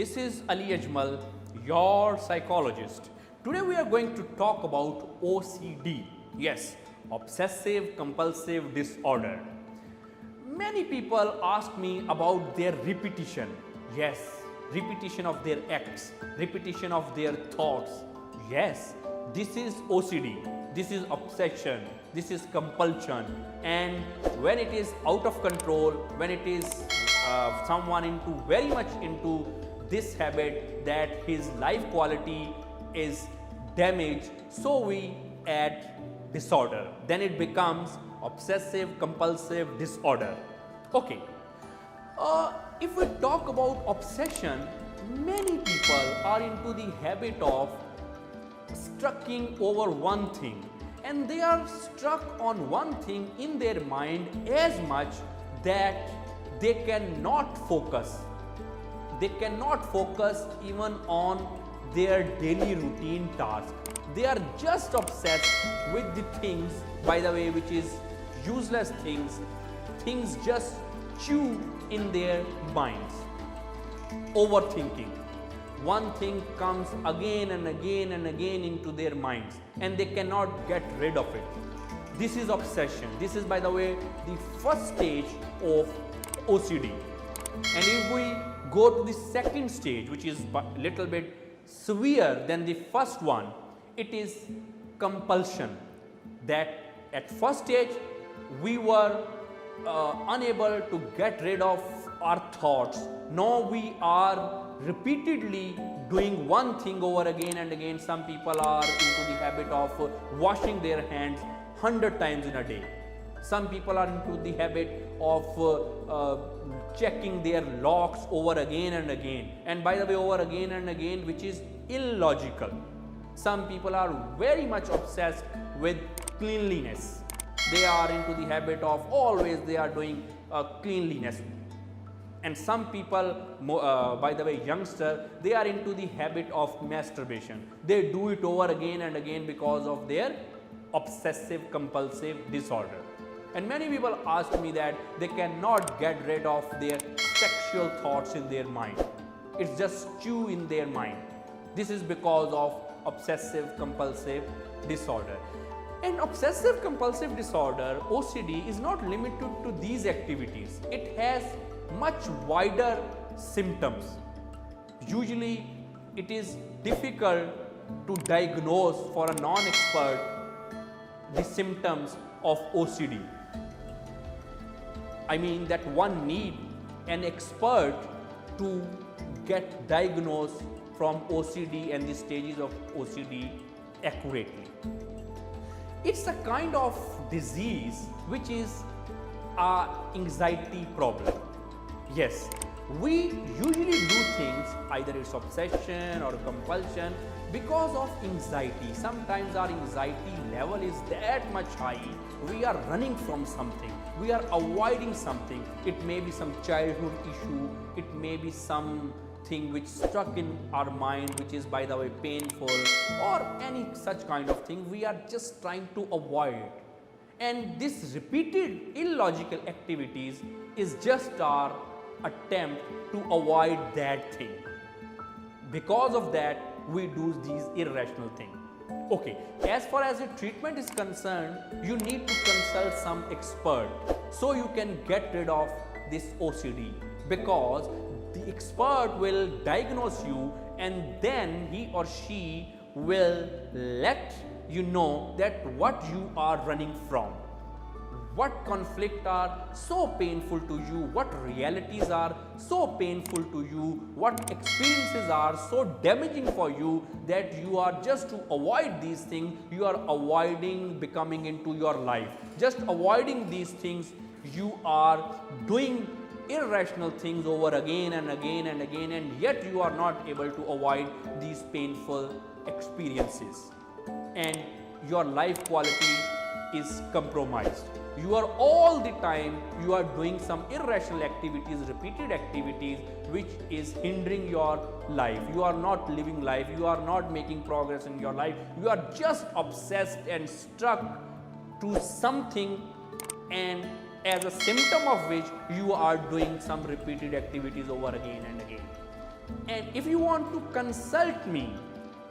This is Ali Ajmal, your psychologist. Today we are going to talk about OCD. Yes, Obsessive Compulsive Disorder. Many people ask me about their repetition. Yes, repetition of their acts, repetition of their thoughts. Yes, this is OCD, this is obsession, this is compulsion. And when it is out of control, when it is someone into very much into this habit that his life quality is damaged, so we add disorder, then it becomes obsessive compulsive disorder. Okay, if we talk about obsession, many people are into the habit of stucking over one thing, and they are struck on one thing in their mind as much that they cannot focus. They cannot focus even on their daily routine task. They are just obsessed with the things, by the way, which is useless things. Things just chew in their minds. Overthinking. One thing comes again and again and again into their minds, and they cannot get rid of it. This is obsession. This is, by the way, the first stage of OCD. And if we go to the second stage, which is a little bit severe than the first one, it is compulsion. That at first stage we were unable to get rid of our thoughts. Now we are repeatedly doing one thing over again and again. Some people are into the habit of washing their hands 100 times in a day. Some people are into the habit of checking their locks over again and again. And by the way, over again and again, which is illogical. Some people are very much obsessed with cleanliness. They are into the habit of always they are doing cleanliness. And some people, by the way, youngster, they are into the habit of masturbation. They do it over again and again because of their obsessive compulsive disorder. And many people ask me that they cannot get rid of their sexual thoughts in their mind. It's just stew in their mind. This is because of obsessive compulsive disorder. And obsessive compulsive disorder, OCD, is not limited to these activities. It has much wider symptoms. Usually it is difficult to diagnose for a non-expert the symptoms of OCD. I mean that one need an expert to get diagnosed from OCD and the stages of OCD accurately. It's a kind of disease which is an anxiety problem. Yes, we usually do things, either it's obsession or compulsion, because of anxiety. Sometimes our anxiety level is that much high, we are running from something, we are avoiding something. It may be some childhood issue, it may be something which struck in our mind, which is, by the way, painful, or any such kind of thing. We are just trying to avoid. And this repeated illogical activities is just our attempt to avoid that thing. Because of that, we do these irrational things. Okay, as far as the treatment is concerned, you need to consult some expert so you can get rid of this OCD, because the expert will diagnose you and then he or she will let you know that what you are running from. What conflicts are so painful to you, what realities are so painful to you, what experiences are so damaging for you that you are, just to avoid these things, you are avoiding becoming into your life. Just avoiding these things, you are doing irrational things over again and again and again, and yet you are not able to avoid these painful experiences. And your life quality is compromised. You are all the time, you are doing some irrational activities, repeated activities, which is hindering your life. You are not living life, you are not making progress in your life. You are just obsessed and stuck to something, and as a symptom of which you are doing some repeated activities over again and again. And if you want to consult me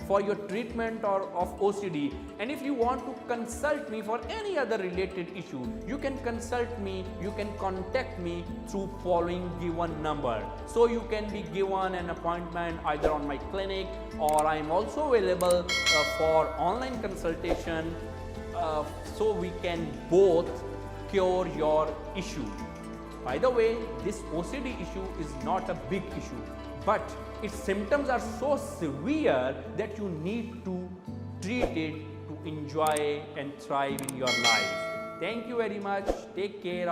for your treatment or of OCD, and if you want to consult me for any other related issue, you can consult me, you can contact me through following given number. So you can be given an appointment either on my clinic, or I am also available for online consultation, so we can both cure your issue. By the way, this OCD issue is not a big issue, but its symptoms are so severe that you need to treat it to enjoy and thrive in your life. Thank you very much. Take care of